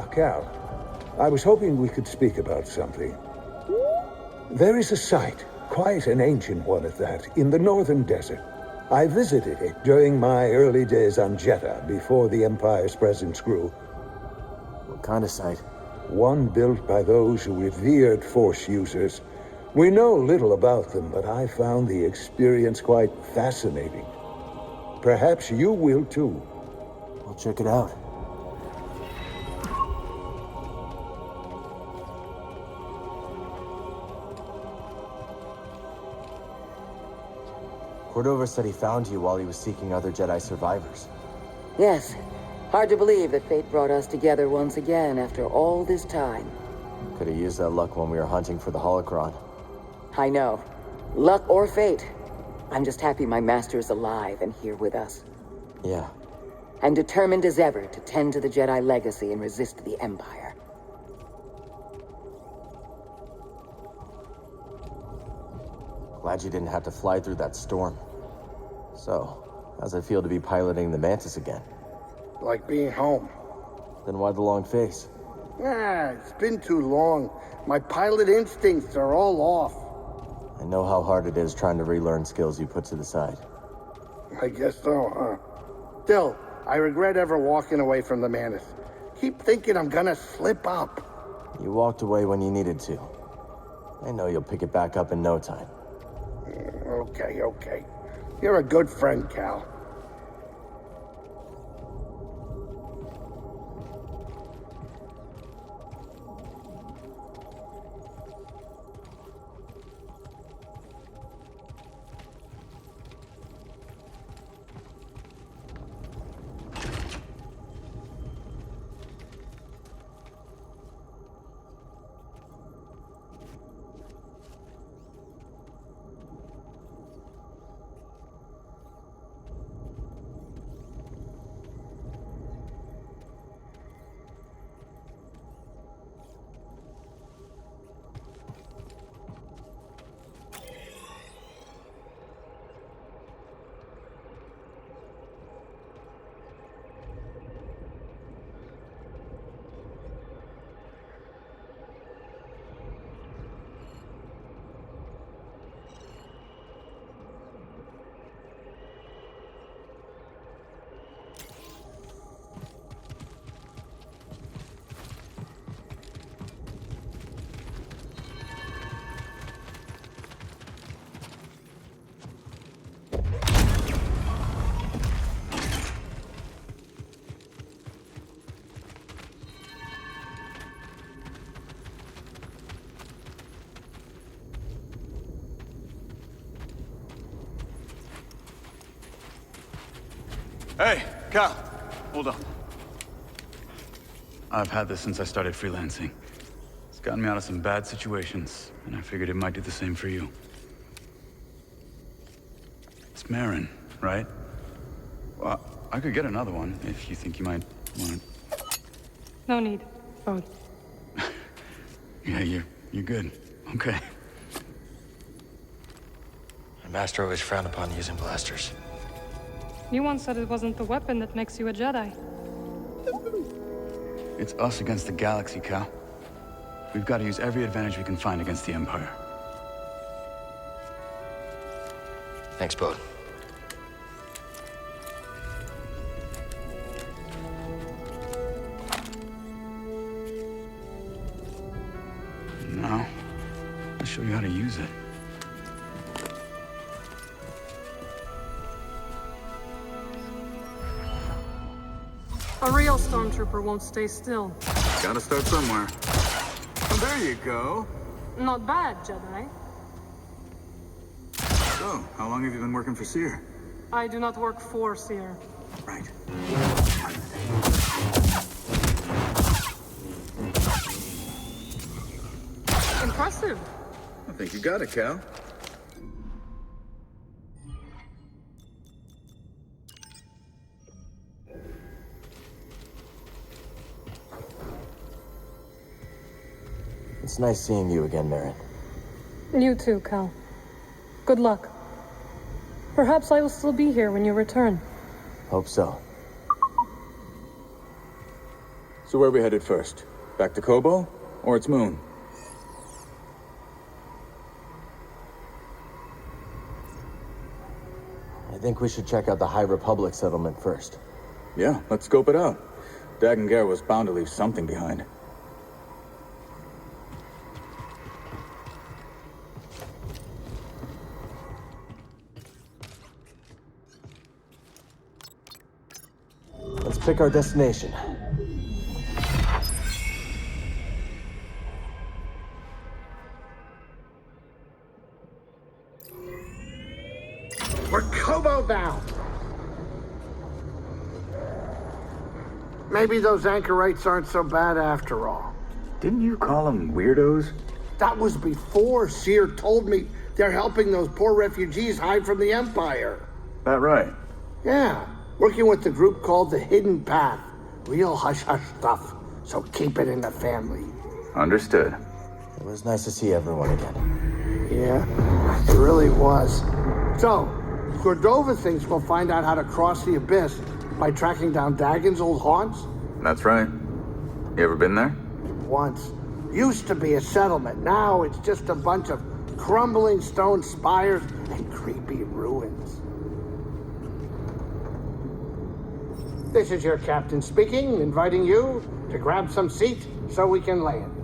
Cal. I was hoping we could speak about something. There is a site, quite an ancient one at that, in the northern desert. I visited it during my early days on Jedha, before the Empire's presence grew. What kind of site? One built by those who revered Force users. We know little about them, but I found the experience quite fascinating. Perhaps you will too. I'll check it out. Cordova said he found you while he was seeking other Jedi survivors. Yes. Hard to believe that fate brought us together once again after all this time. Could have used that luck when we were hunting for the holocron. I know. Luck or fate. I'm just happy my master is alive and here with us. Yeah. I'm determined as ever to tend to the Jedi legacy and resist the Empire. Glad you didn't have to fly through that storm. So, how's it feel to be piloting the Mantis again? Like being home. Then why the long face? It's been too long. My pilot instincts are all off. I know how hard it is trying to relearn skills you put to the side. I guess so, huh? Still, I regret ever walking away from the Mantis. Keep thinking I'm gonna slip up. You walked away when you needed to. I know you'll pick it back up in no time. Okay. You're a good friend, Cal. Hey, Cal, hold on. I've had this since I started freelancing. It's gotten me out of some bad situations, and I figured it might do the same for you. It's Moran, right? Well, I could get another one if you think you might want it. No need. Bode. Yeah, you're good. Okay. My master always frowned upon using blasters. You once said it wasn't the weapon that makes you a Jedi. It's us against the galaxy, Cal. We've got to use every advantage we can find against the Empire. Thanks, Bode. Now, I'll show you how to use it. A real stormtrooper won't stay still. Gotta start somewhere. Oh, there you go. Not bad, Jedi. So, how long have you been working for Seer? I do not work for Seer. Right. Impressive. I think you got it, Cal. It's nice seeing you again, Moran. You too, Cal. Good luck. Perhaps I will still be here when you return. Hope so. So where are we headed first? Back to Kobo? Or its moon? I think we should check out the High Republic settlement first. Yeah, let's scope it out. Dagan was bound to leave something behind. Let's pick our destination. We're Kobo bound. Maybe those anchorites aren't so bad after all. Didn't you call them weirdos? That was before Seer told me they're helping those poor refugees hide from the Empire. That right? Yeah, working with the group called the Hidden Path. Real hush-hush stuff, so keep it in the family. Understood. It was nice to see everyone again. Yeah, it really was. So, Cordova thinks we'll find out how to cross the abyss by tracking down Dagan's old haunts? That's right. You ever been there? Once. Used to be a settlement. Now it's just a bunch of crumbling stone spires and creepy ruins. This is your captain speaking, inviting you to grab some seat so we can land.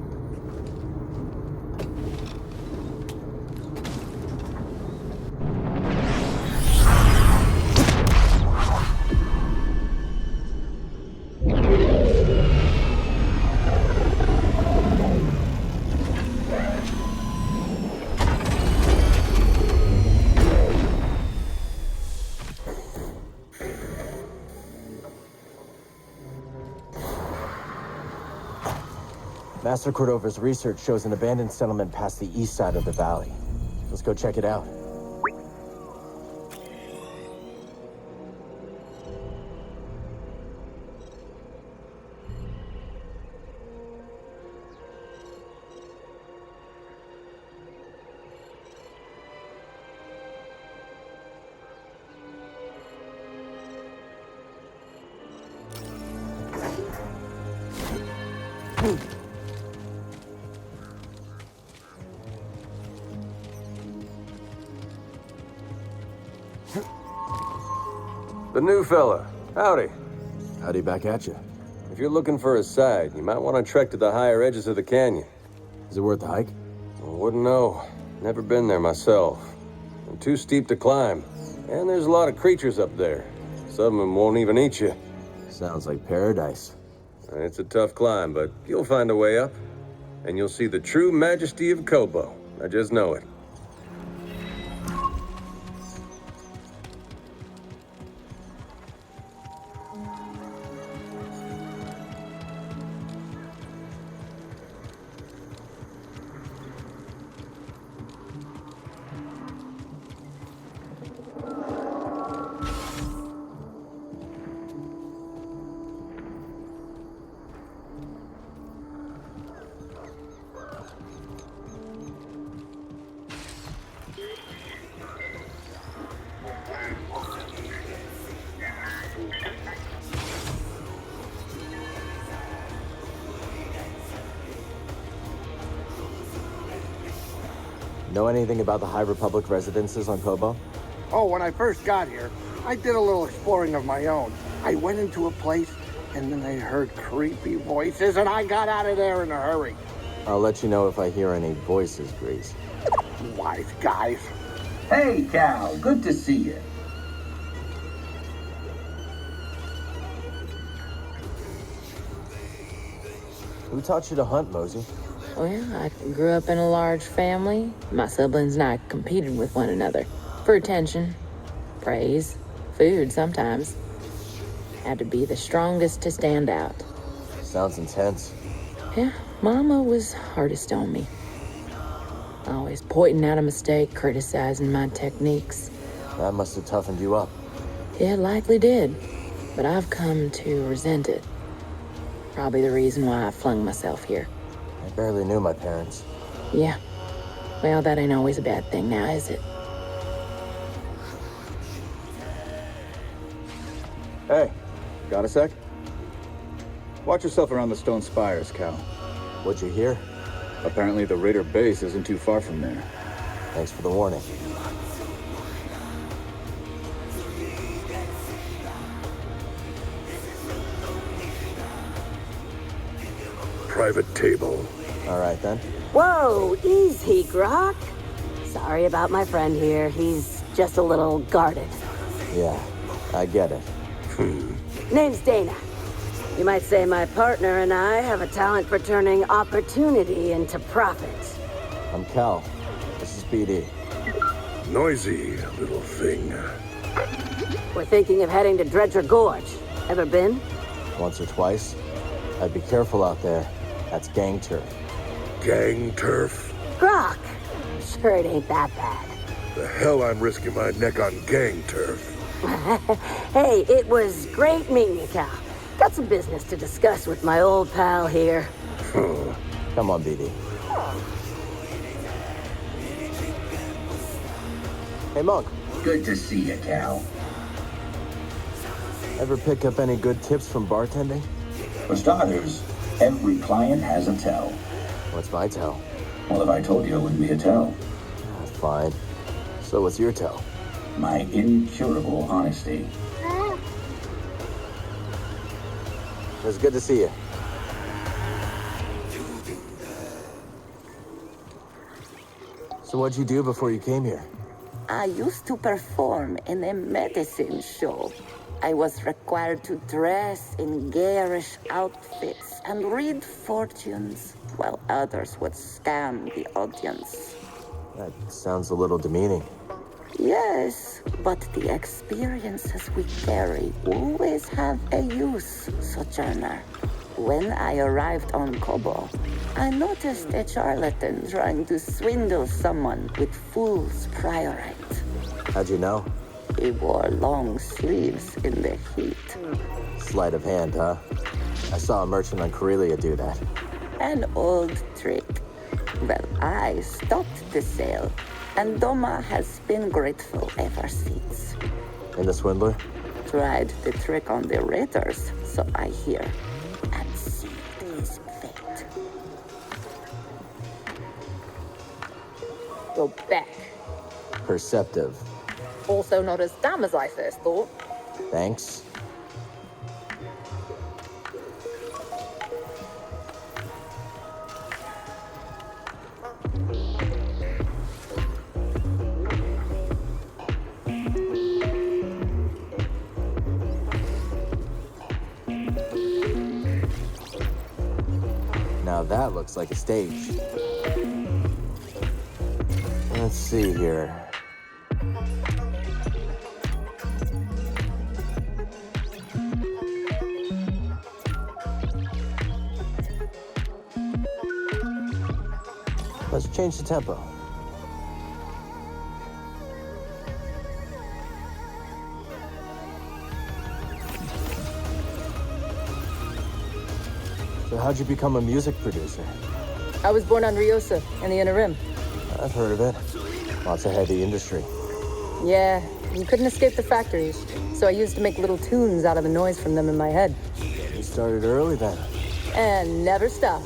Master Cordova's research shows an abandoned settlement past the east side of the valley. Let's go check it out. The new fella. Howdy. Howdy back at you. If you're looking for a side, you might want to trek to the higher edges of the canyon. Is it worth the hike? I wouldn't know. Never been there myself. And too steep to climb. And there's a lot of creatures up there. Some of them won't even eat you. Sounds like paradise. It's a tough climb, but you'll find a way up. And you'll see the true majesty of Kobo. I just know it. Know anything about the High Republic residences on Kobo? Oh, when I first got here, I did a little exploring of my own. I went into a place, and then I heard creepy voices, and I got out of there in a hurry. I'll let you know if I hear any voices, Grease. Wise guys. Hey, Cal. Good to see you. Who taught you to hunt, Mosey? Well, I grew up in a large family. My siblings and I competed with one another for attention, praise, food sometimes. Had to be the strongest to stand out. Sounds intense. Yeah, Mama was hardest on me. Always pointing out a mistake, criticizing my techniques. That must have toughened you up. It likely did, but I've come to resent it. Probably the reason why I flung myself here. I barely knew my parents. Yeah. Well, that ain't always a bad thing now, is it? Hey, got a sec? Watch yourself around the stone spires, Cal. What'd you hear? Apparently the Raider base isn't too far from there. Thanks for the warning. Private table. All right, then. Whoa, easy, Grok. Sorry about my friend here. He's just a little guarded. Yeah, I get it. Name's Dana. You might say my partner and I have a talent for turning opportunity into profit. I'm Cal. This is BD. Noisy little thing. We're thinking of heading to Dredger Gorge. Ever been? Once or twice. I'd be careful out there. That's gang turf. Gang turf? Grok! Sure it ain't that bad. The hell I'm risking my neck on gang turf. Hey, it was great meeting you, Cal. Got some business to discuss with my old pal here. Come on, BD. Hey, Monk. Good to see you, Cal. Ever pick up any good tips from bartending? For starters, every client has a tell. What's my tell? Well, if I told you, it wouldn't be a tell. Fine. So what's your tell? My incurable honesty. It was good to see you. So what'd you do before you came here? I used to perform in a medicine show. I was required to dress in garish outfits and read fortunes, while others would scam the audience. That sounds a little demeaning. Yes, but the experiences we carry always have a use, Sojourner. When I arrived on Kobo, I noticed a charlatan trying to swindle someone with fool's priorite. How'd you know? He wore long sleeves in the heat. Sleight of hand, huh? I saw a merchant on Corellia do that. An old trick. Well, I stopped the sale, and Doma has been grateful ever since. And the swindler? Tried the trick on the Raiders, so I hear, and sealed his fate. Go back. Perceptive. Also not as dumb as I first thought. Thanks. Now that looks like a stage. Let's see here. Let's change the tempo. So how'd you become a music producer? I was born on Ryosa, in the Inner Rim. I've heard of it. Lots of heavy industry. Yeah, you couldn't escape the factories, so I used to make little tunes out of the noise from them in my head. You started early then. And never stopped.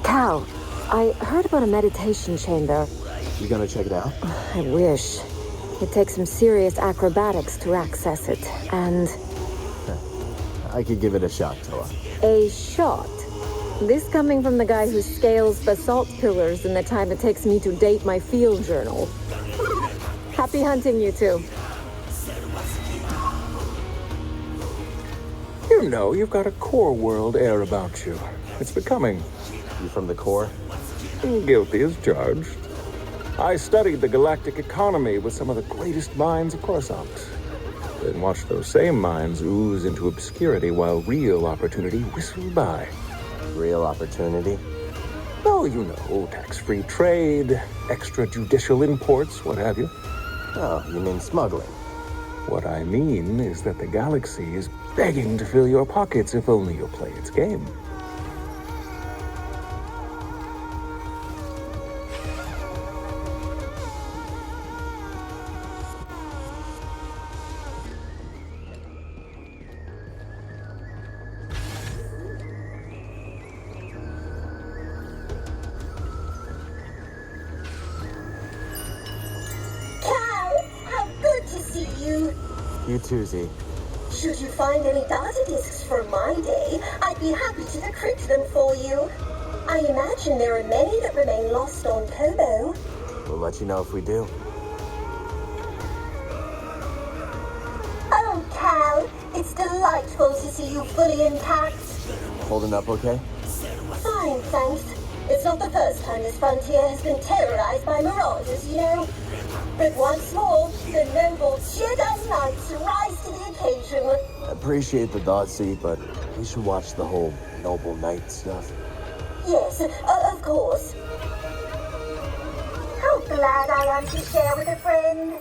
Cal, I heard about a meditation chamber. You gonna check it out? I wish. It takes some serious acrobatics to access it, and... I could give it a shot, Toa. A shot? This coming from the guy who scales basalt pillars in the time it takes me to date my field journal. Happy hunting, you two. You know, you've got a core world air about you. It's becoming. You from the core? Guilty as charged. I studied the galactic economy with some of the greatest minds of Coruscant. Then watched those same minds ooze into obscurity while real opportunity whistled by. Real opportunity? Oh, you know, tax-free trade, extrajudicial imports, what have you. Oh, you mean smuggling? What I mean is that the galaxy is begging to fill your pockets if only you'll play its game. You too, Z. Should you find any data discs from my day, I'd be happy to decrypt them for you. I imagine there are many that remain lost on Kobo. We'll let you know if we do. Oh, Cal, it's delightful to see you fully intact. Holding up okay? Fine, thanks. It's not the first time this frontier has been terrorized by marauders, you know. But once more, the noble Jedi Knights rise to the occasion. Appreciate the thought, Z, but we should watch the whole noble knight stuff. Yes, of course. How glad I am to share with a friend.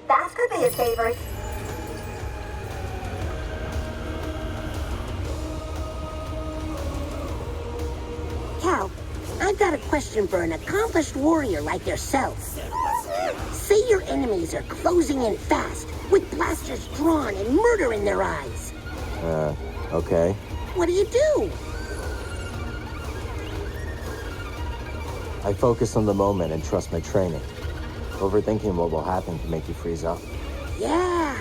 That could be a favorite. Cal, I've got a question for an accomplished warrior like yourself. Say your enemies are closing in fast, with blasters drawn and murder in their eyes. Okay. What do you do? I focus on the moment and trust my training. Overthinking what will happen can make you freeze up. Yeah,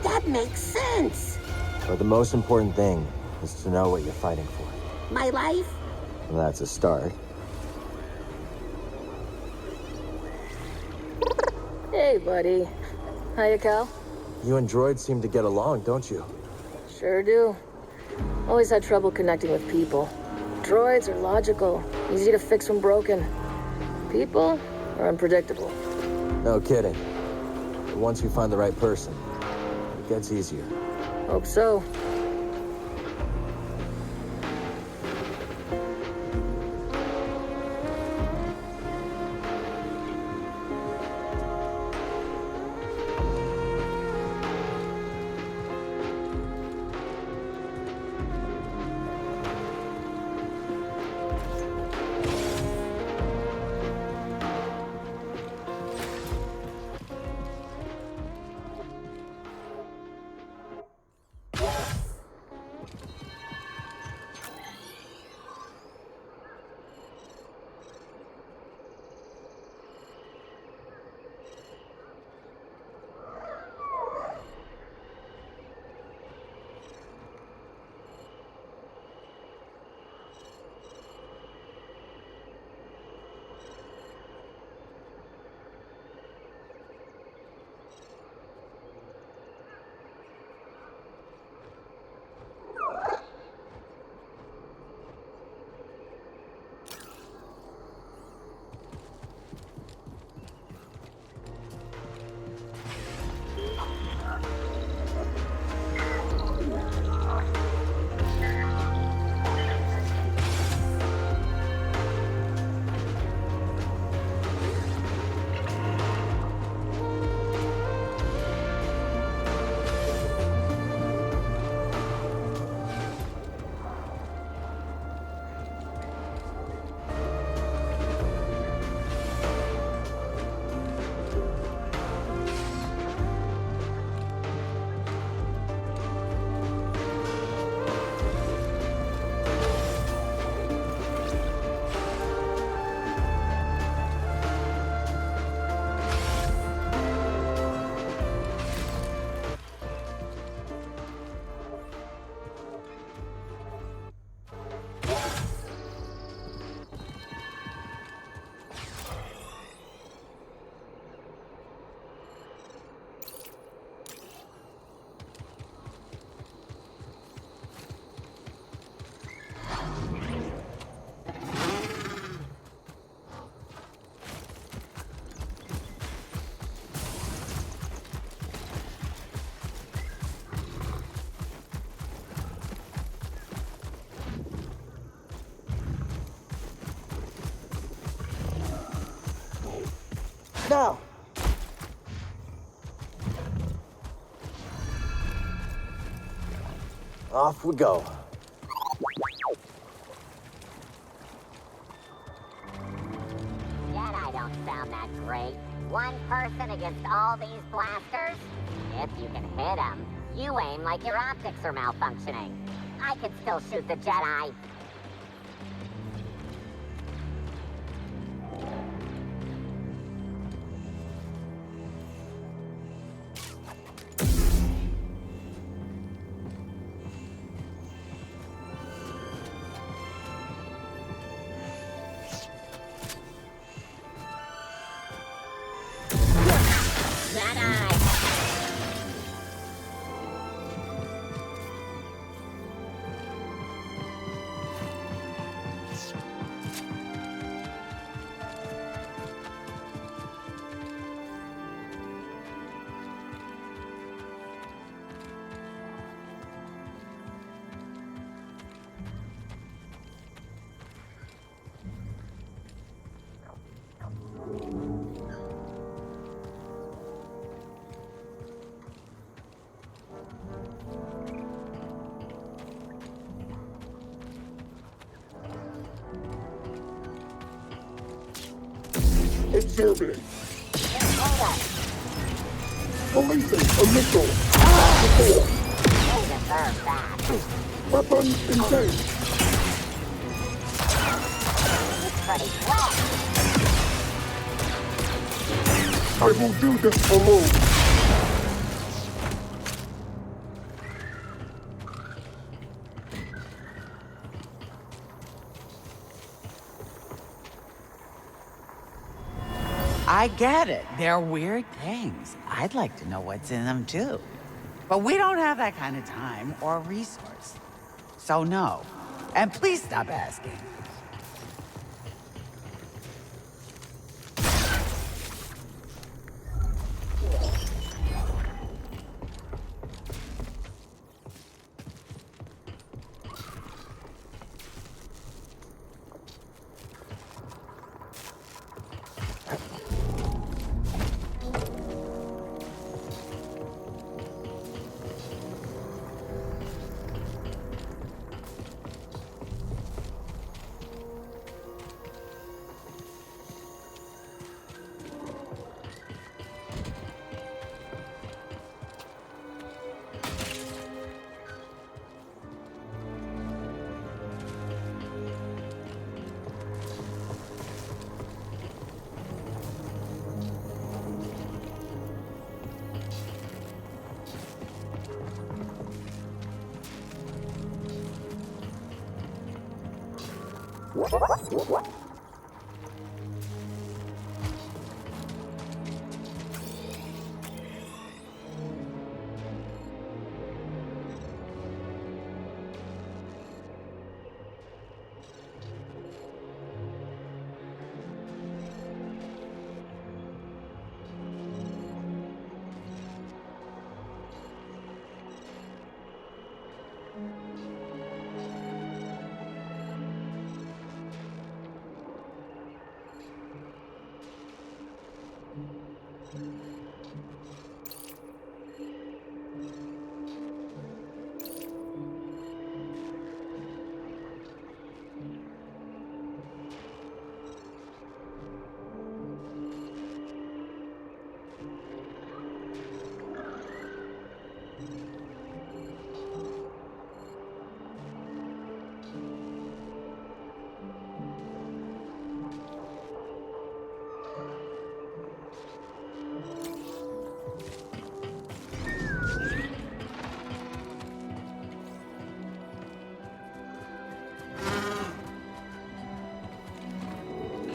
that makes sense. But the most important thing is to know what you're fighting for. My life? Well, that's a start. Hey, buddy. Hiya, Cal. You and droids seem to get along, don't you? Sure do. Always had trouble connecting with people. Droids are logical, easy to fix when broken. People are unpredictable. No kidding. But once you find the right person, it gets easier. Hope so. Now! Off we go. Jedi don't sound that great. One person against all these blasters? If you can hit them, you aim like your optics are malfunctioning. I could still shoot the Jedi. disturbing. Releasing a missile. Weapon engaged. I will do this alone. I get it. They're weird things. I'd like to know what's in them too. But we don't have that kind of time or resource. So no. And please stop asking.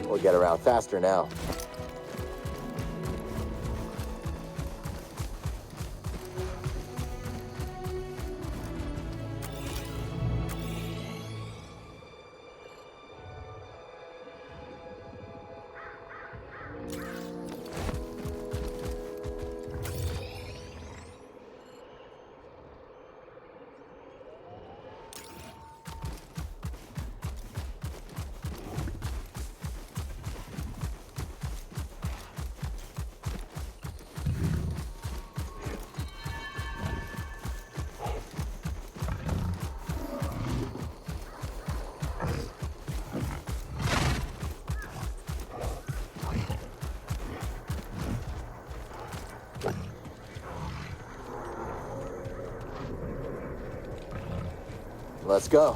We'll get around faster now. Let's go.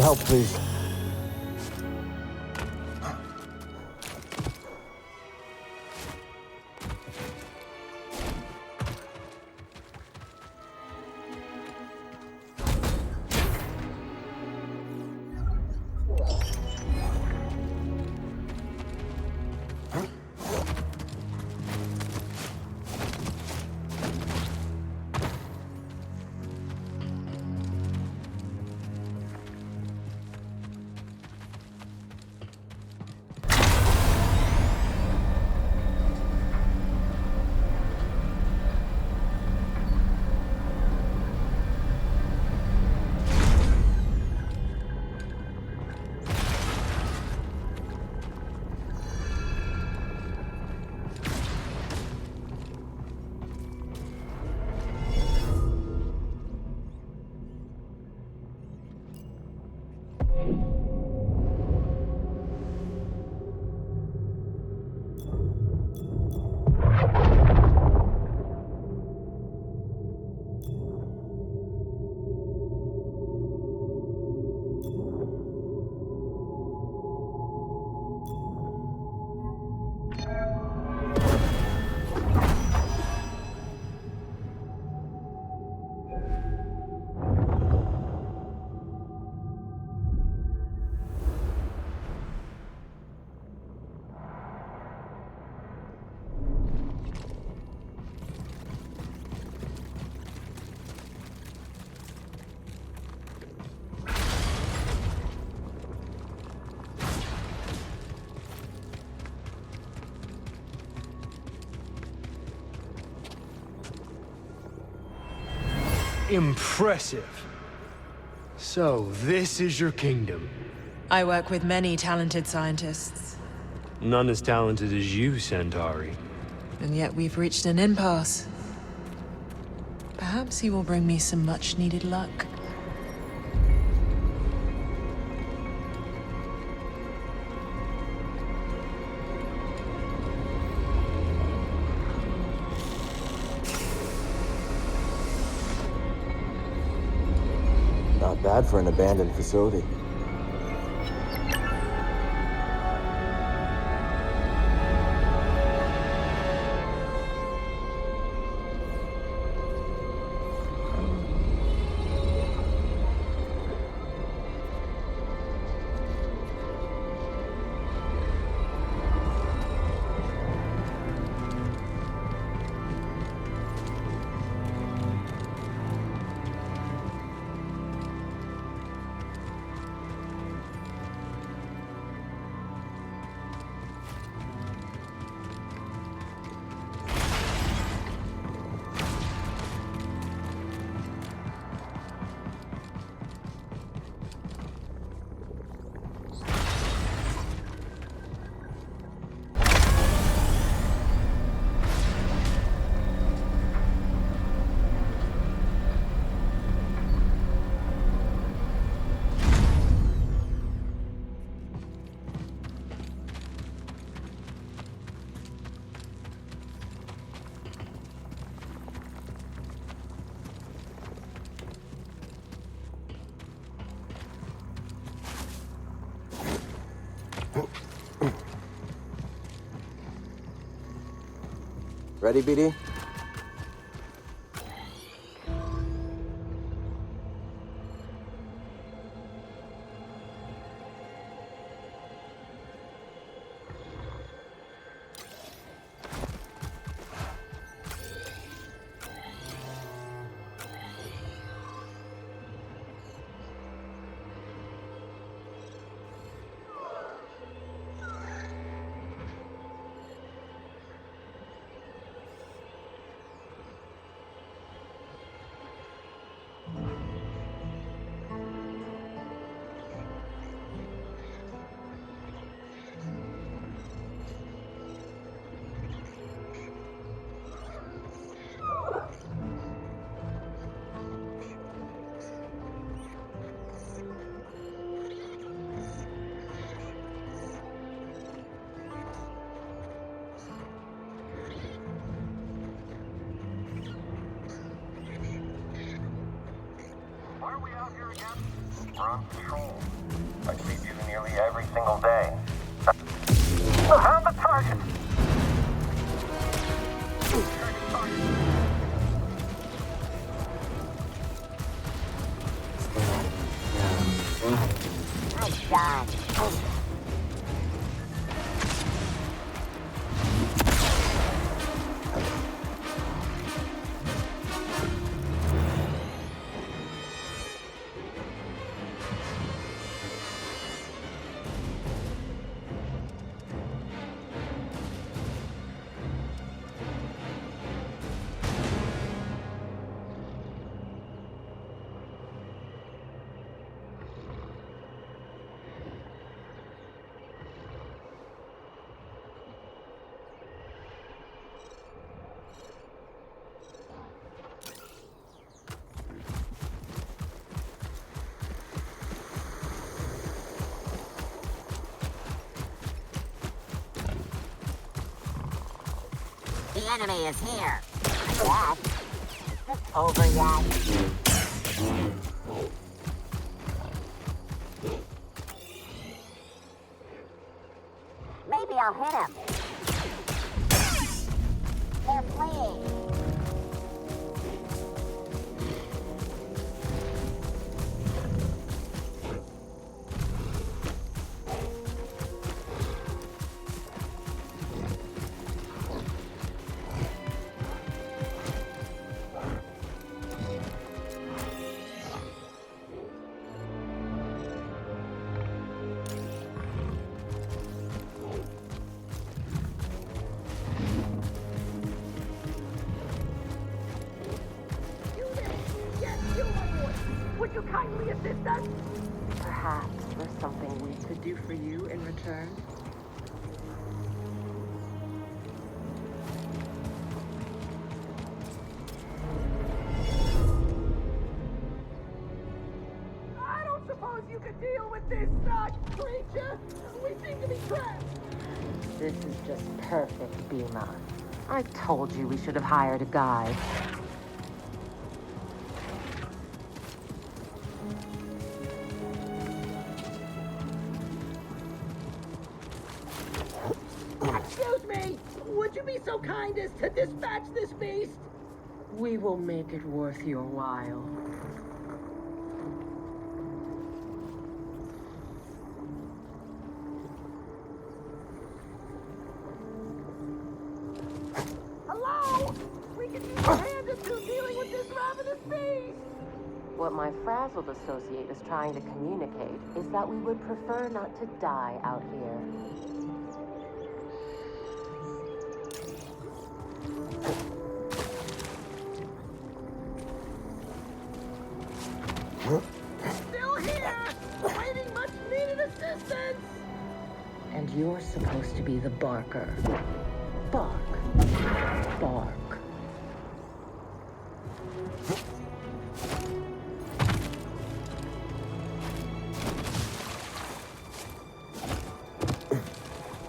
help, please. Impressive. So, this is your kingdom. I work with many talented scientists. None as talented as you, Centauri. And yet we've reached an impasse. Perhaps he will bring me some much-needed luck. Not bad for an abandoned facility. Ready, BD? Why are we out here again? We're on patrol. I see you nearly every single day. Found the target! Nice shot. The enemy is here. Yes. Is this over yet? Maybe I'll hit him. They're fleeing. Would you kindly assist us? Perhaps there's something we could do for you in return. I don't suppose you could deal with this, creature? We seem to be trapped. This is just perfect, Bima. I told you we should have hired a guide. Excuse me! Would you be so kind as to dispatch this beast? We will make it worth your while. Hello? We can use a hand or two dealing with this ravenous beast! What my frazzled associate is trying to communicate is that we would prefer not to die out here. Still here! Awaiting much needed assistance! And you're supposed to be the barker. Bark. Bark.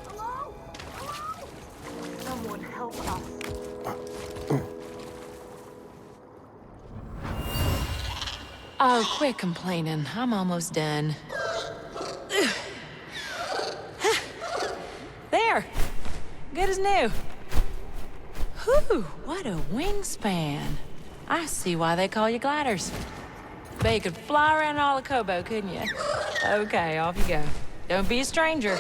Hello? Hello? Someone help us. Oh, quit complaining. I'm almost done. There! Good as new. Whew, what a wingspan. I see why they call you gliders. Bet you could fly around all of Kobo, couldn't you? Okay, off you go. Don't be a stranger.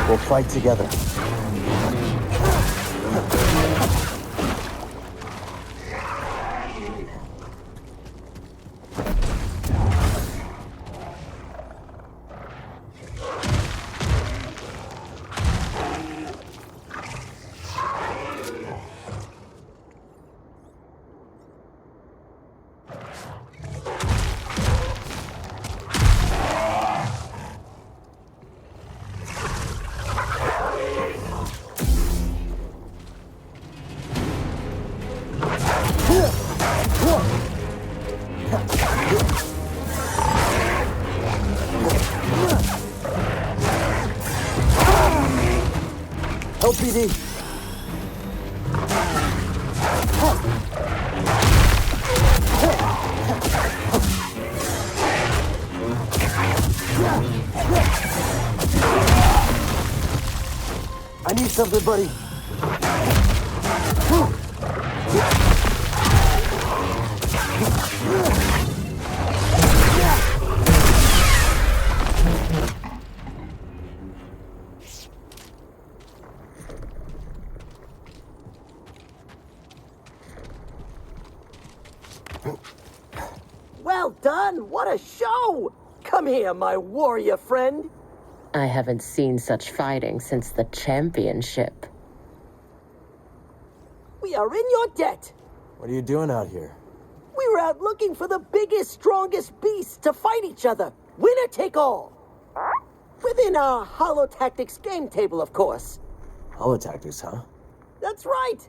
We'll fight together. BD. I need something, buddy. Well done! What a show! Come here, my warrior friend. I haven't seen such fighting since the championship. We are in your debt. What are you doing out here? We were out looking for the biggest, strongest beasts to fight each other. Winner take all. Within our Holotactics game table, of course. Holotactics, huh? That's right.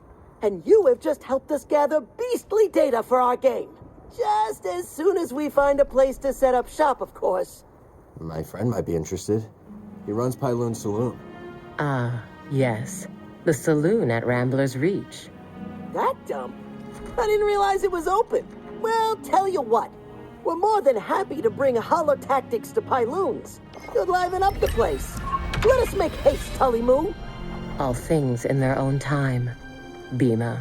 And you have just helped us gather beastly data for our game. Just as soon as we find a place to set up shop, of course. My friend might be interested. He runs Pyloon Saloon. Ah, yes. The saloon at Rambler's Reach. That dump? I didn't realize it was open. Well, tell you what. We're more than happy to bring Holotactics to Pyloons. You'll liven up the place. Let us make haste, Tully Moo. All things in their own time. Bima.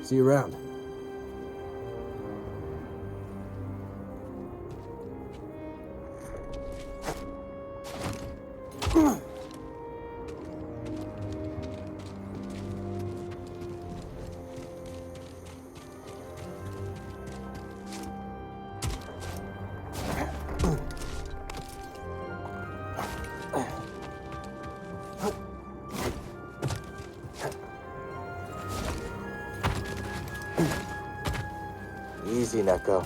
See you around. Easy, Neko.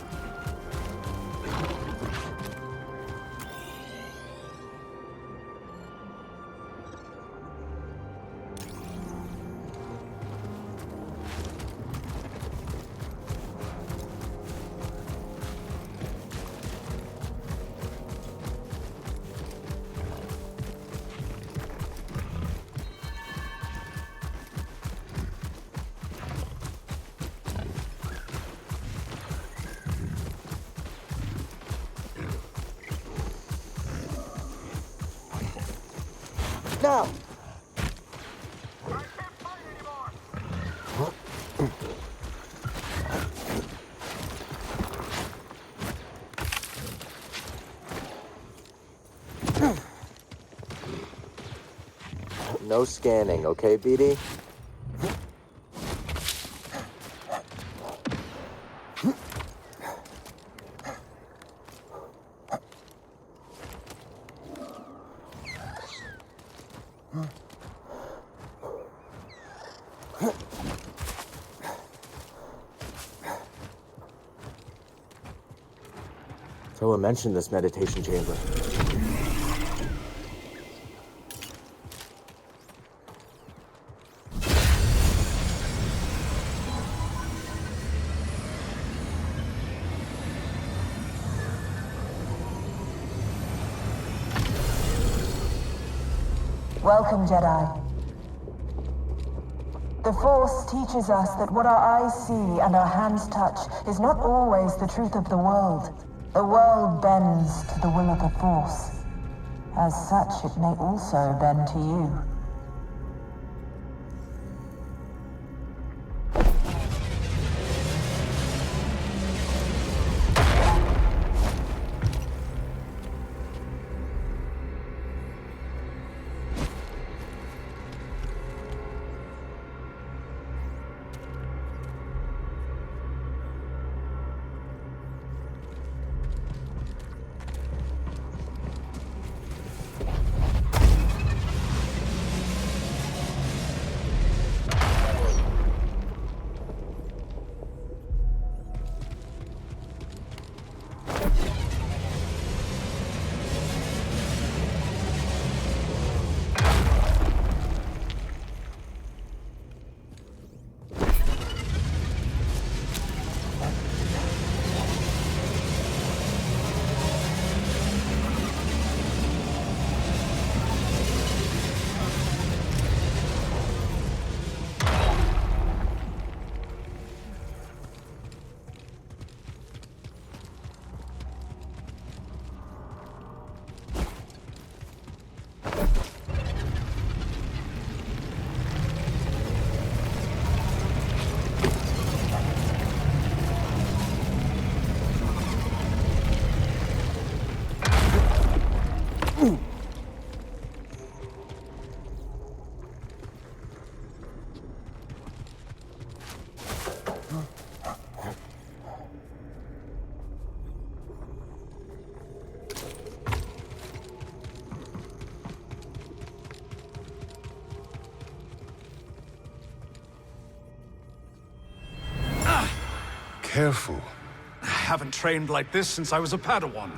Now! No scanning, okay, BD? Toa mentioned this meditation chamber. Welcome, Jedi. The Force teaches us that what our eyes see and our hands touch is not always the truth of the world. The world bends to the will of the Force. As such, it may also bend to you. careful. I haven't trained like this since I was a Padawan.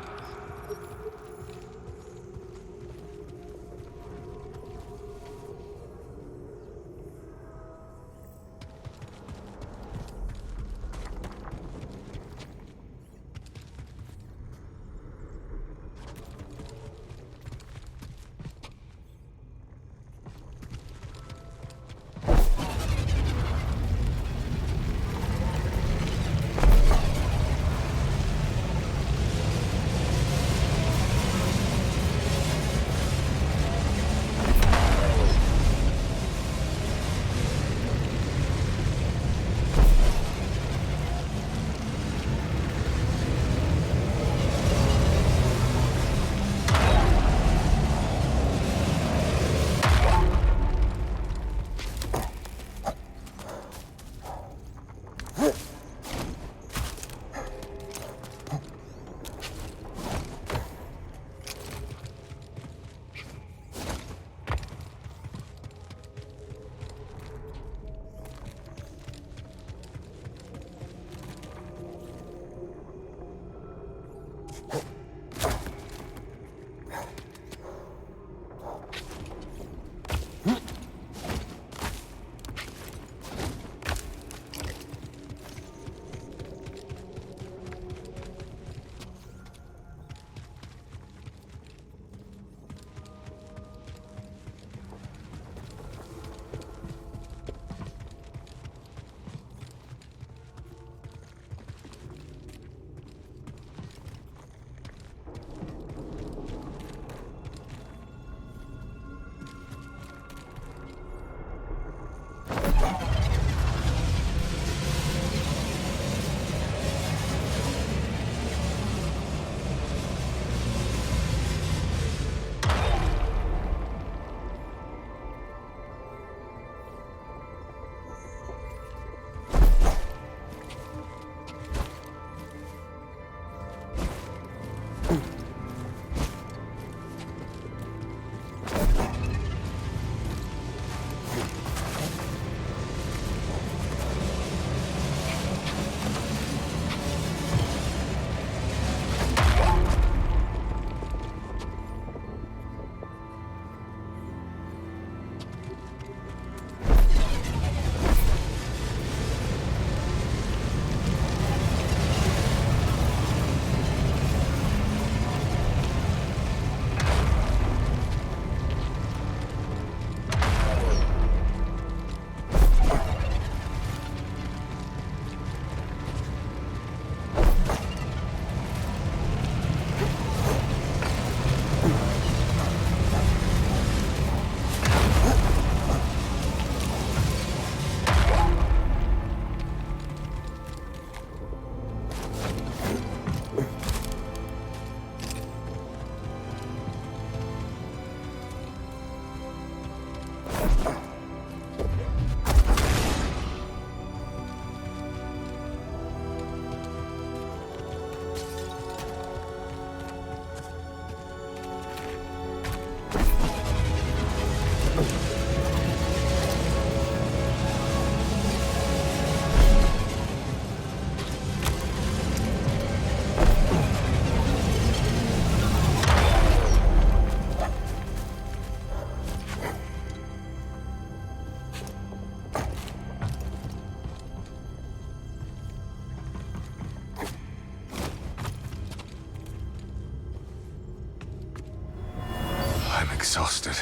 Exhausted.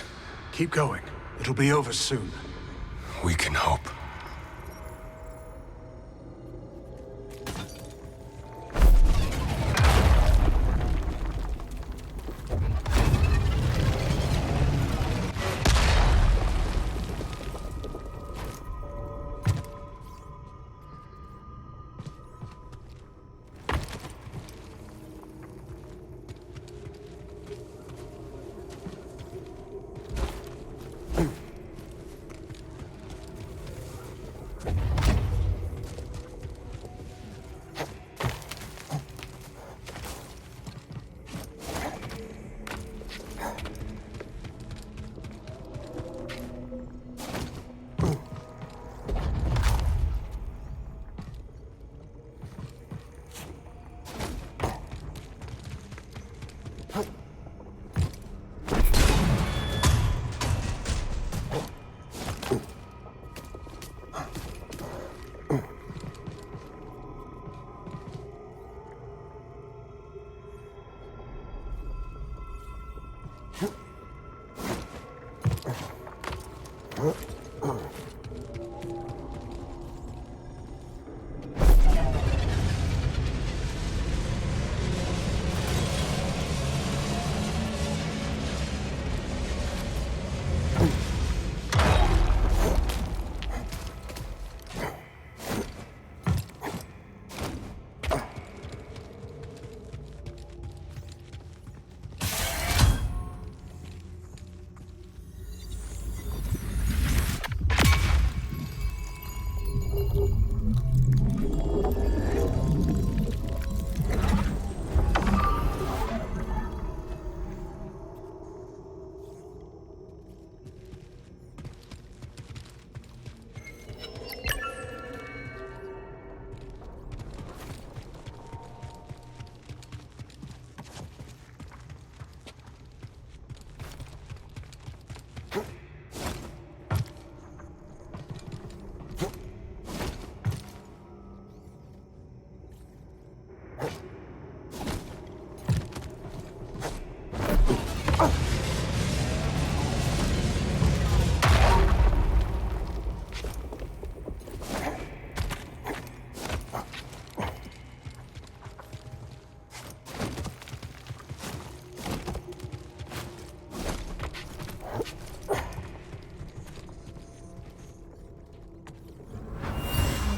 Keep going. It'll be over soon. We can hope.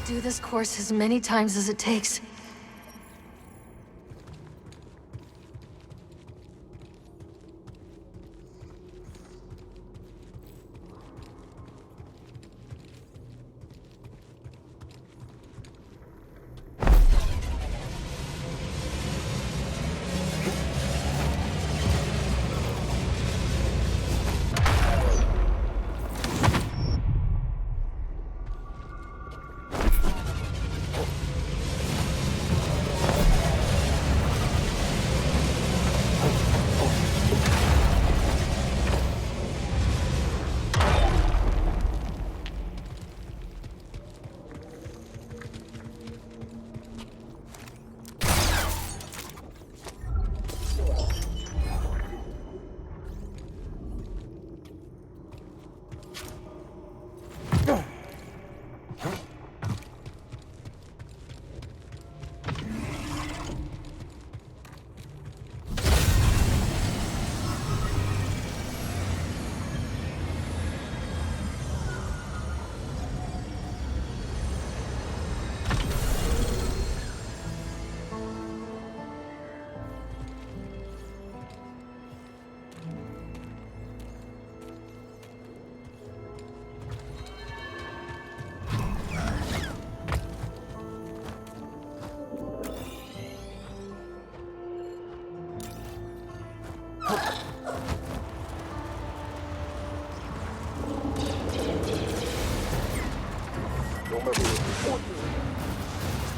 Do this course as many times as it takes.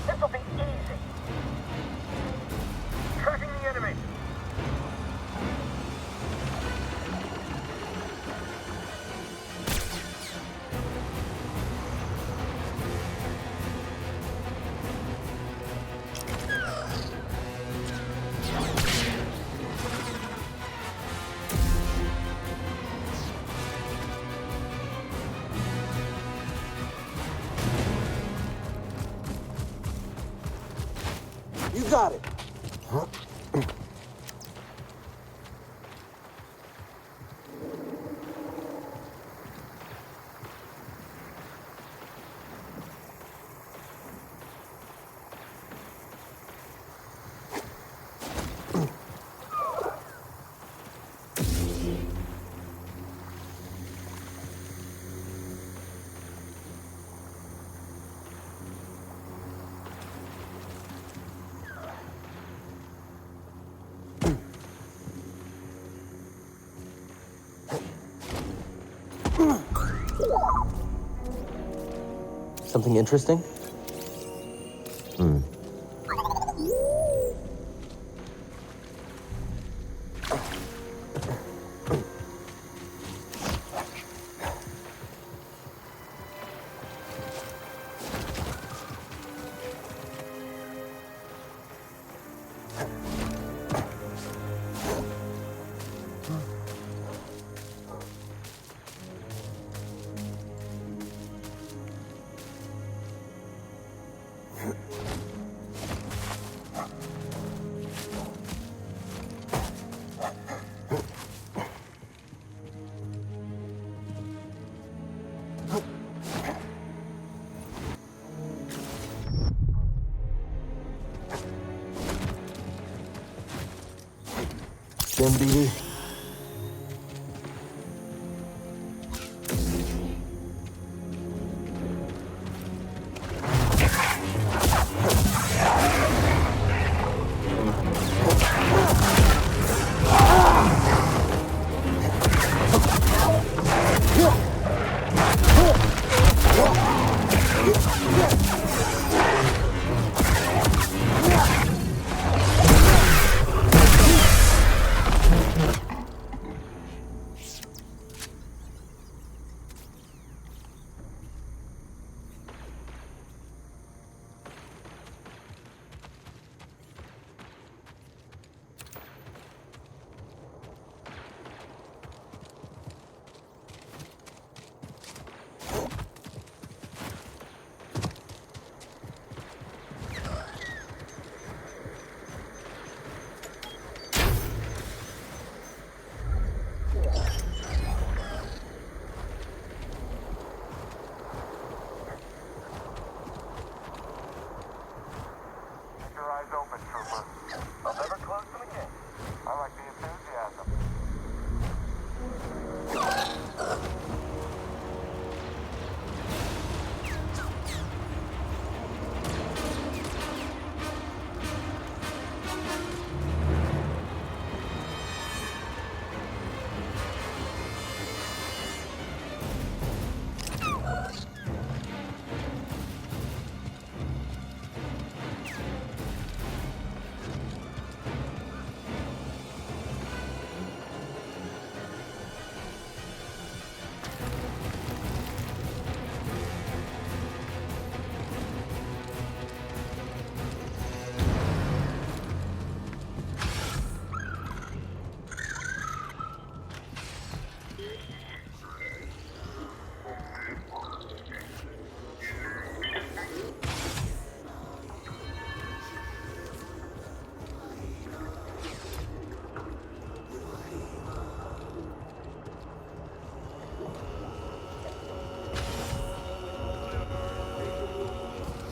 This'll be easy. Tracking the enemy. You got it. Something interesting? Jim, BD?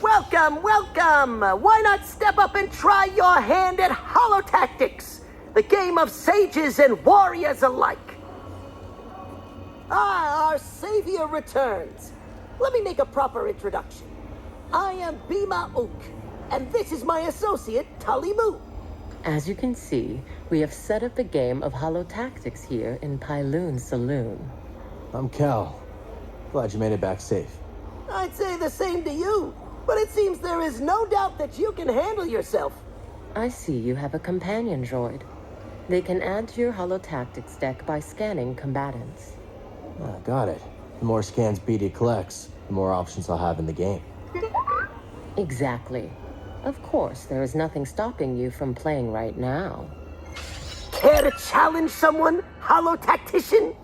Welcome, welcome! Why not step up and try your hand at Holotactics, the game of sages and warriors alike? Ah, our savior returns. Let me make a proper introduction. I am Bima Ook, and this is my associate, Tully Moo. As you can see, we have set up a game of Holotactics here in Pyloon's saloon. I'm Cal. Glad you made it back safe. I'd say the same to you, but it seems there is no doubt that you can handle yourself. I see you have a companion droid. They can add to your Holotactics deck by scanning combatants. Ah, got it. The more scans BD collects, the more options I'll have in the game. Exactly. Of course, there is nothing stopping you from playing right now. Care to challenge someone, Holotactician?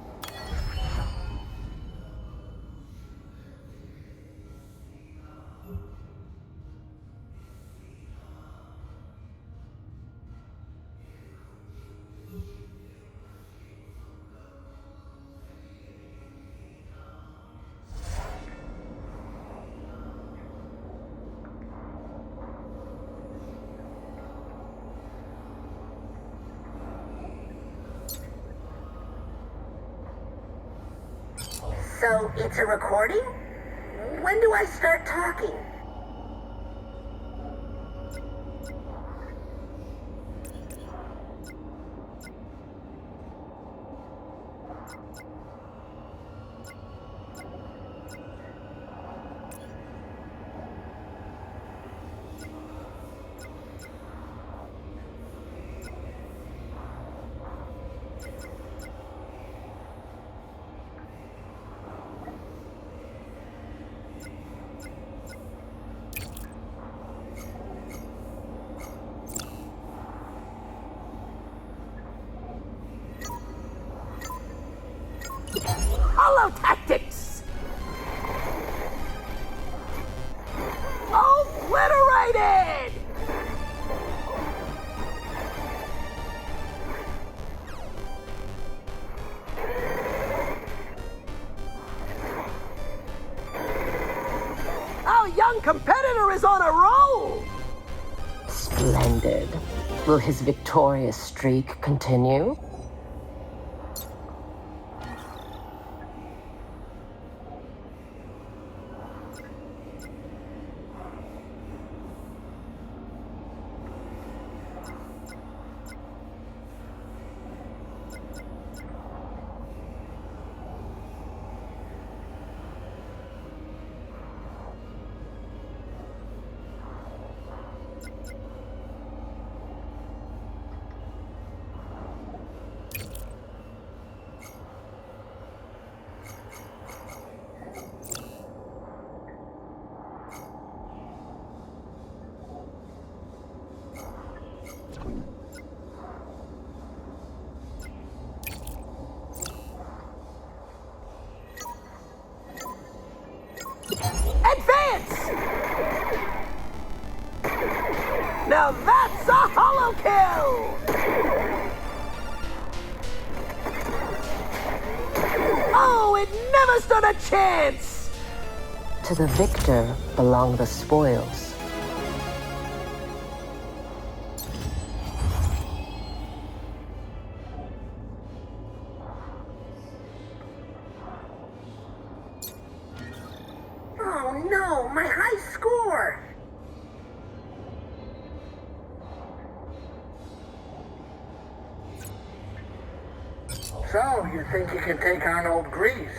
So, it's a recording? When do I start talking? Holotactics! Obliterated! Our young competitor is on a roll! Splendid. Will his victorious streak continue? Now that's a holo kill! Oh, it never stood a chance! To the victor belong the spoils. Oh no, my high score! So, you think you can take on old Grease?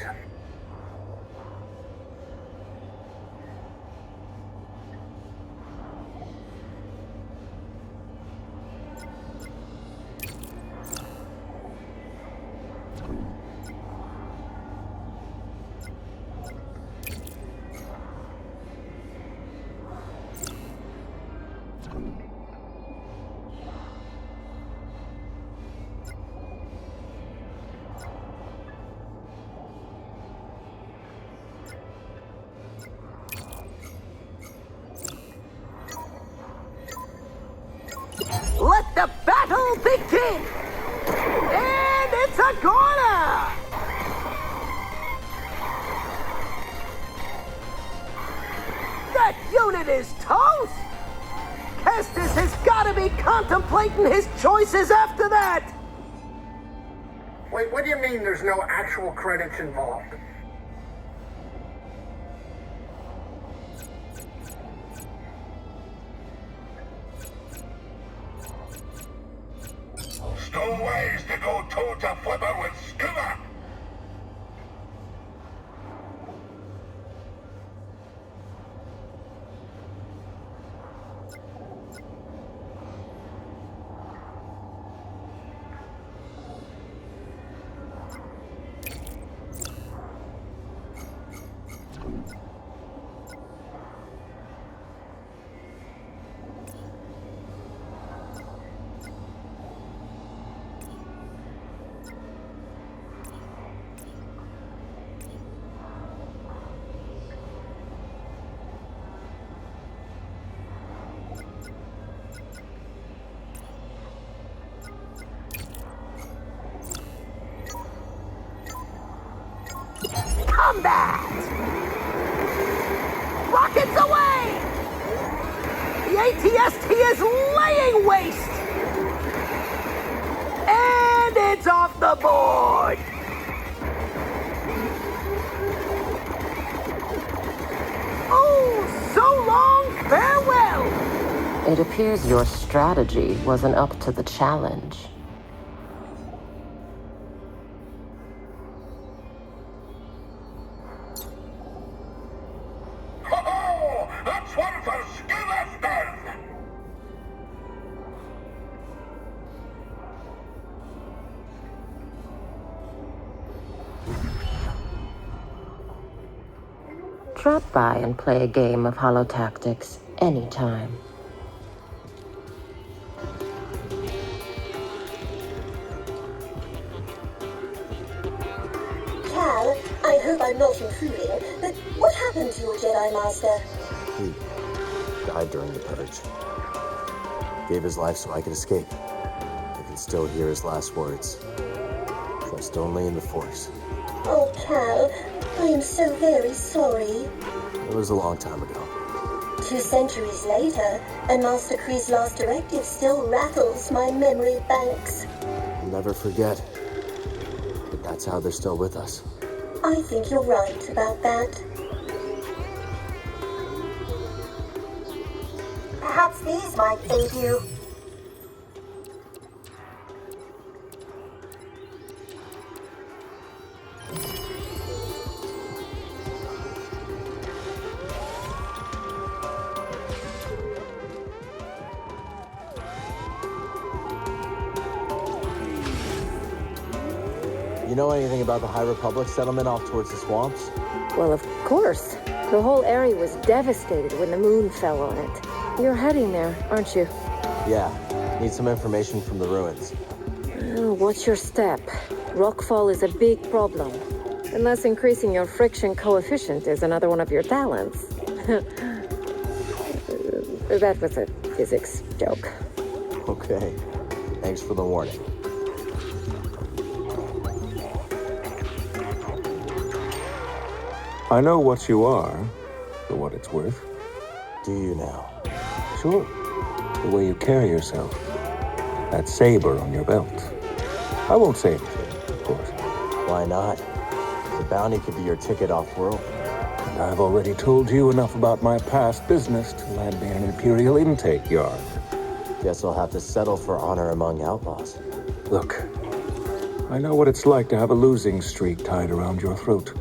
Let the battle begin! And it's a corner! That unit is toast! Kestis has got to be contemplating his choices after that! Wait, what do you mean there's no actual credits involved? No ways to go toe-to-flipper with Skimmer! Combat! Rockets away! The ATST is laying waste! And it's off the board! Oh, so long, farewell! It appears your strategy wasn't up to the challenge. Drop by and play a game of Holotactics anytime. Cal, I hope I'm not intruding, but what happened to your Jedi Master? He died during the purge. Gave his life so I could escape. I can still hear his last words. Trust only in the Force. Oh, Cal, I am so very sorry. It was a long time ago. 2 centuries later, and Master Kree's last directive still rattles my memory banks. I'll never forget. But that's how they're still with us. I think you're right about that. Perhaps these might aid you. You know anything about the High Republic settlement off towards the swamps? Well, of course. The whole area was devastated when the moon fell on it. You're heading there, aren't you? Yeah. Need some information from the ruins. Watch your step. Rockfall is a big problem. Unless increasing your friction coefficient is another one of your talents. That was a physics joke. Okay. Thanks for the warning. I know what you are, for what it's worth. Do you now? Sure. The way you carry yourself. That saber on your belt. I won't say anything, of course. Why not? The bounty could be your ticket off-world. And I've already told you enough about my past business to land me an Imperial intake yard. Guess I'll have to settle for honor among outlaws. Look, I know what it's like to have a losing streak tied around your throat.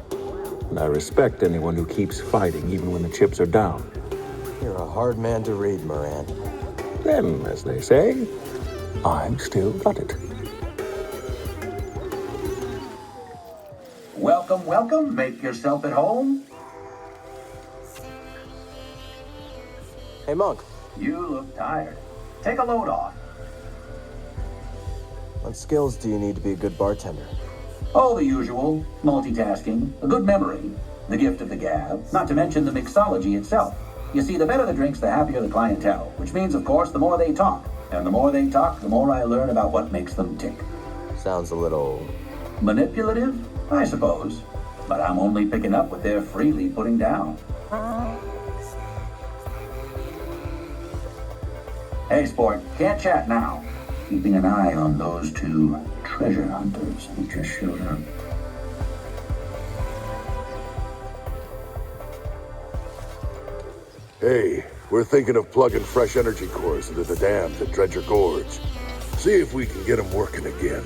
And I respect anyone who keeps fighting even when the chips are down. You're a hard man to read, Moran. Then, as they say, I've still got it. Welcome, welcome. Make yourself at home. Hey, Monk. You look tired. Take a load off. What skills do you need to be a good bartender? Oh, the usual. Multitasking, a good memory, the gift of the gab, not to mention the mixology itself. You see, the better the drinks, the happier the clientele, which means, of course, the more they talk. And the more they talk, the more I learn about what makes them tick. Sounds a little... manipulative, I suppose. But I'm only picking up what they're freely putting down. Hey, sport, can't chat now. Keeping an eye on those 2 treasure hunters who just showed up. Hey, we're thinking of plugging fresh energy cores into the dams at Dredger Gorge. See if we can get them working again.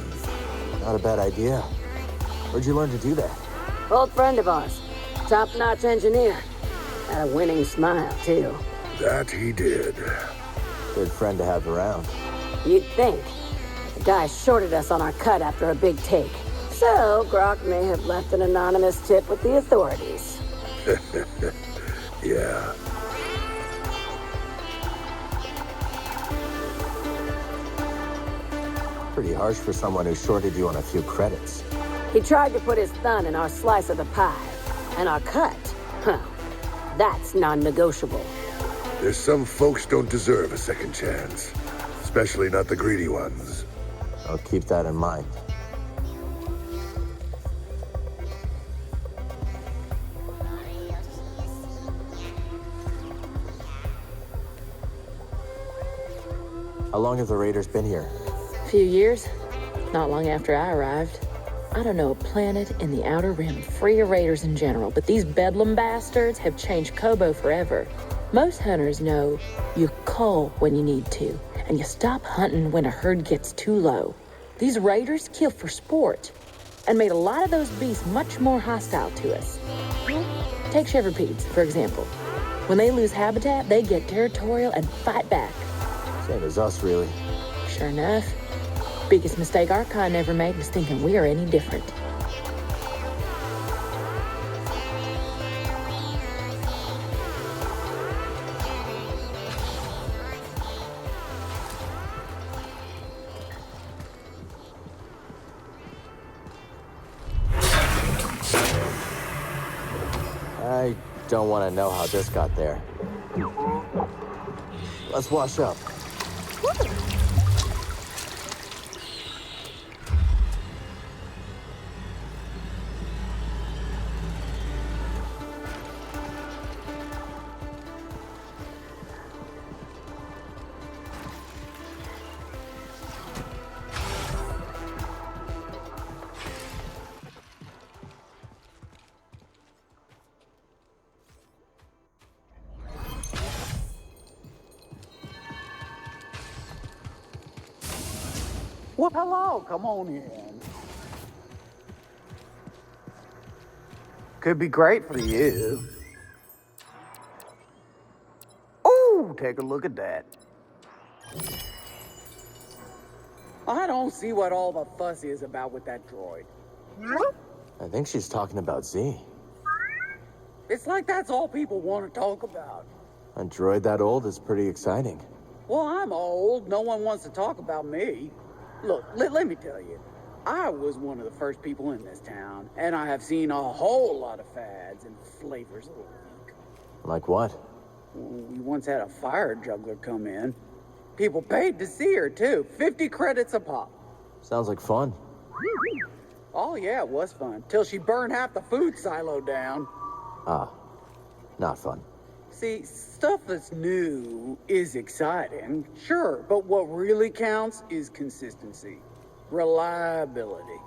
Not a bad idea. Where'd you learn to do that? Old friend of ours. Top-notch engineer. Had a winning smile, too. That he did. Good friend to have around. You'd think. The guy shorted us on our cut after a big take. So, Grok may have left an anonymous tip with the authorities. Yeah. Pretty harsh for someone who shorted you on a few credits. He tried to put his thumb in our slice of the pie. And our cut? Huh. That's non-negotiable. There's some folks don't deserve a second chance. Especially not the greedy ones. I'll keep that in mind. How long have the Raiders been here? A few years. Not long after I arrived. I don't know a planet in the Outer Rim free of raiders in general, but these bedlam bastards have changed Kobo forever. Most hunters know you cull when you need to, and you stop hunting when a herd gets too low. These raiders kill for sport, and made a lot of those beasts much more hostile to us. Take Shepherd-Pedes, for example. When they lose habitat, they get territorial and fight back. Same as us, really. Sure enough. Biggest mistake our kind ever made was thinking we are any different. I don't want to know how this got there. Let's wash up. Well, hello, come on in. Could be great for you. Ooh, take a look at that. I don't see what all the fuss is about with that droid. I think she's talking about Z. It's like that's all people want to talk about. A droid that old is pretty exciting. Well, I'm old. No one wants to talk about me. Look, let me tell you. I was one of the first people in this town, and I have seen a whole lot of fads and flavors of the week. Like what? We once had a fire juggler come in. People paid to see her, too. 50 credits a pop. Sounds like fun. Oh, yeah, it was fun. Till she burned half the food silo down. Ah, not fun. See, stuff that's new is exciting, sure, but what really counts is consistency. Reliability.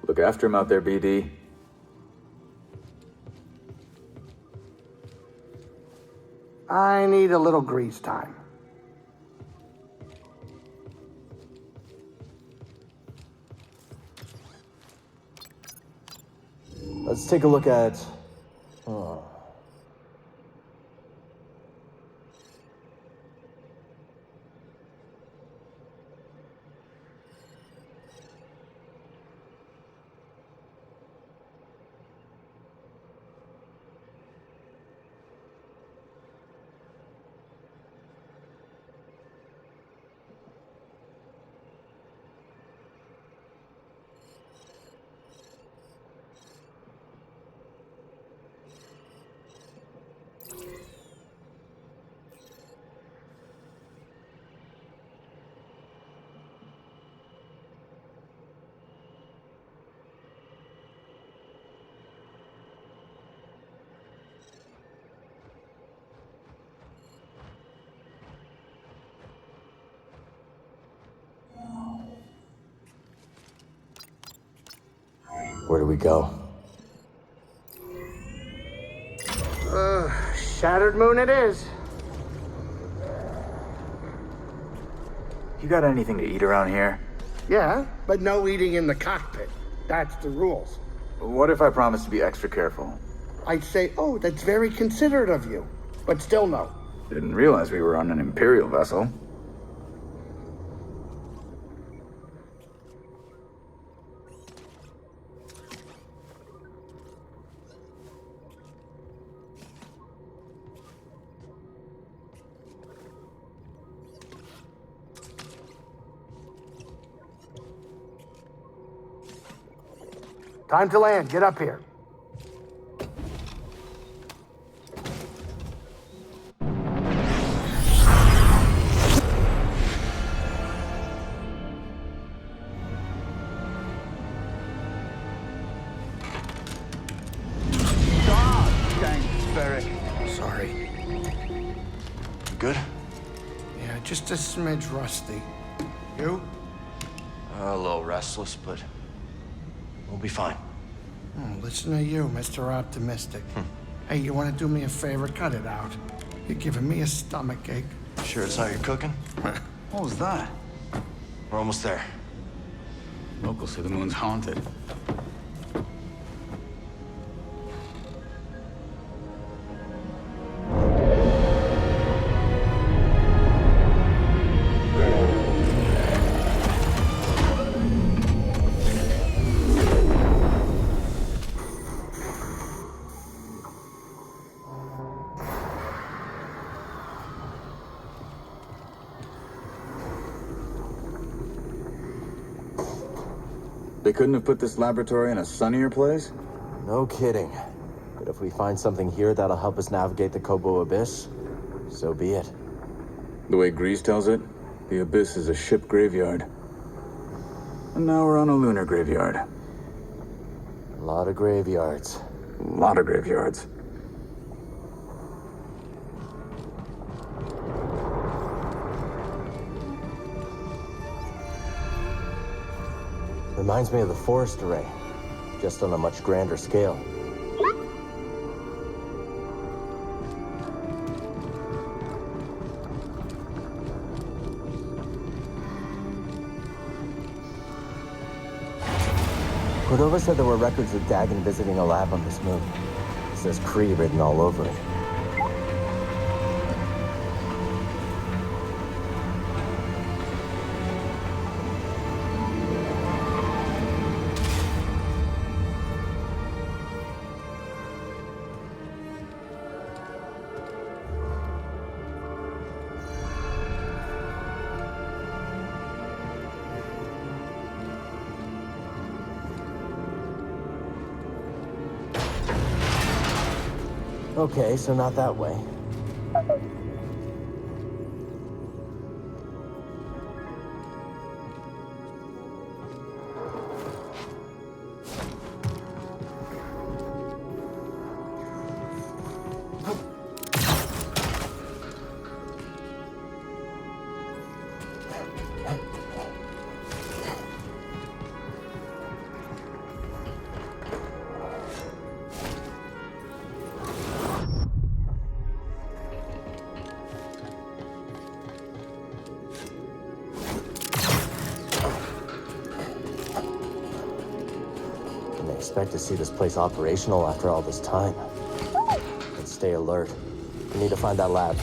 Look after him out there, BD. I need a little grease time. Let's take a look at... Where do we go? Shattered moon it is. You got anything to eat around here? Yeah, but no eating in the cockpit. That's the rules. What if I promise to be extra careful? I'd say, oh, that's very considerate of you. But still no. Didn't realize we were on an Imperial vessel. Time to land. Get up here. Sorry. You good? Yeah, just a smidge rusty. You? A little restless, but we'll be fine. Oh, listen to you, Mr. Optimistic. Hey, you want to do me a favor? Cut it out. You're giving me a stomachache. Sure it's how you're cooking? What was that? We're almost there. Locals say the moon's haunted. They couldn't have put this laboratory in a sunnier place? No kidding. But if we find something here that'll help us navigate the Kobo Abyss, so be it. The way Grease tells it, the Abyss is a ship graveyard. And now we're on a lunar graveyard. A lot of graveyards. A lot of graveyards. Reminds me of the forest array, just on a much grander scale. Cordova said there were records of Dagon visiting a lab on this moon. It says Kree written all over it. Okay, so not that way. Expect to see this place operational after all this time. Let's stay alert. We need to find that lab.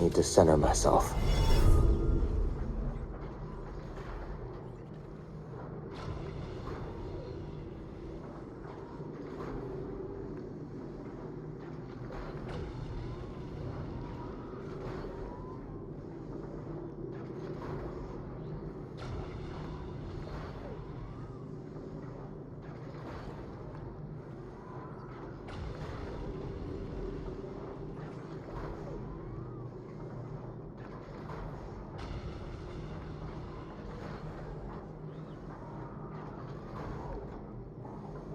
Need to center myself.